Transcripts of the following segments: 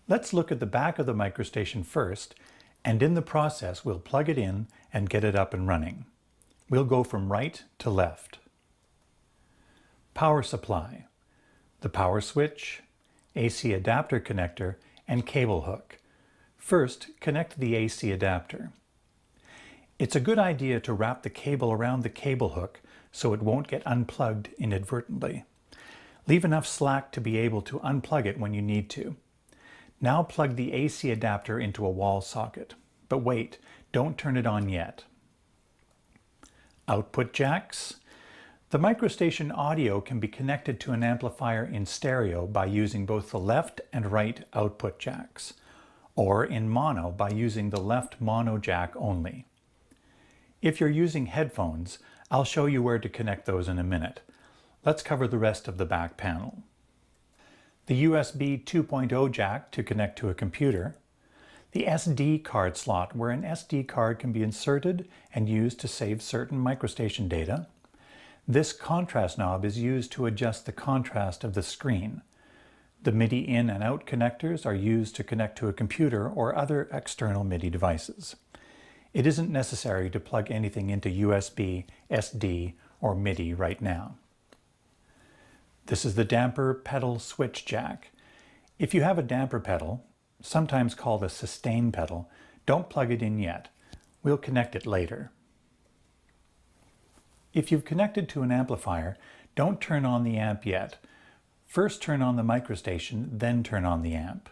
Let's look at the back of the microstation first, and in the process we'll plug it in and get it up and running. We'll go from right to left. Power supply, the power switch, AC adapter connector, and cable hook. First, connect the AC adapter. It's a good idea to wrap the cable around the cable hook so it won't get unplugged inadvertently. Leave enough slack to be able to unplug it when you need to. Now plug the AC adapter into a wall socket. But wait, don't turn it on yet. Output jacks. The microstation audio can be connected to an amplifier in stereo by using both the left and right output jacks, or in mono by using the left mono jack only. If you're using headphones, I'll show you where to connect those in a minute. Let's cover the rest of the back panel. The USB 2.0 jack to connect to a computer, the SD card slot where an SD card can be inserted and used to save certain microstation data. This contrast knob is used to adjust the contrast of the screen. The MIDI in and out connectors are used to connect to a computer or other external MIDI devices. It isn't necessary to plug anything into USB, SD, or MIDI right now. This is the damper pedal switch jack. If you have a damper pedal, sometimes called a sustain pedal, don't plug it in yet. We'll connect it later. If you've connected to an amplifier, don't turn on the amp yet. First turn on the microstation, then turn on the amp.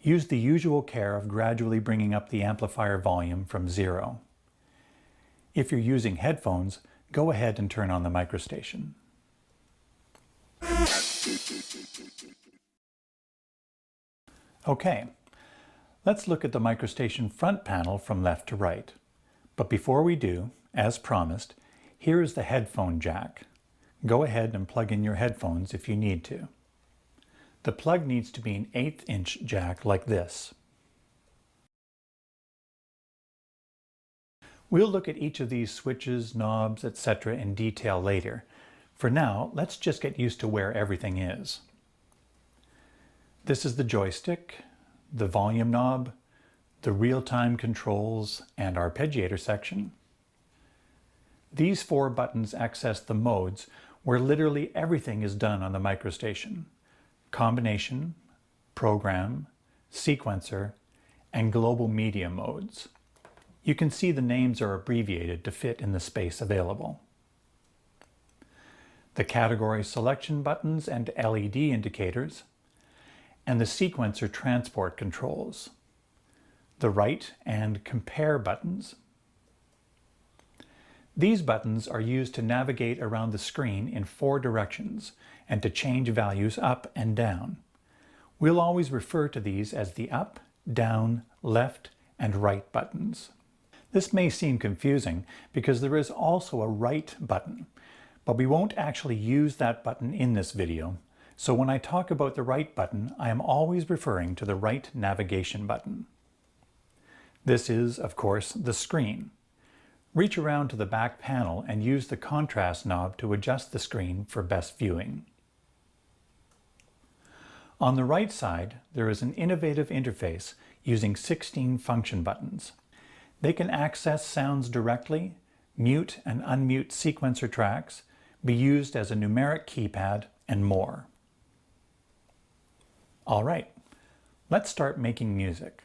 Use the usual care of gradually bringing up the amplifier volume from 0. If you're using headphones, go ahead and turn on the microstation. Okay, let's look at the microstation front panel from left to right. But before we do, as promised, here is the headphone jack. Go ahead and plug in your headphones if you need to. The plug needs to be an 1/8 inch jack like this. We'll look at each of these switches, knobs, etc. in detail later. For now, let's just get used to where everything is. This is the joystick, the volume knob, the real-time controls, and arpeggiator section. These 4 buttons access the modes where literally everything is done on the microstation: combination, program, sequencer, and global media modes. You can see the names are abbreviated to fit in the space available. The category selection buttons and LED indicators, and the sequencer transport controls, the write and compare buttons. These buttons are used to navigate around the screen in 4 directions and to change values up and down. We'll always refer to these as the up, down, left, and right buttons. This may seem confusing because there is also a right button, but we won't actually use that button in this video. So when I talk about the right button, I am always referring to the right navigation button. This is, of course, the screen. Reach around to the back panel and use the contrast knob to adjust the screen for best viewing. On the right side, there is an innovative interface using 16 function buttons. They can access sounds directly, mute and unmute sequencer tracks, be used as a numeric keypad, and more. All right, let's start making music.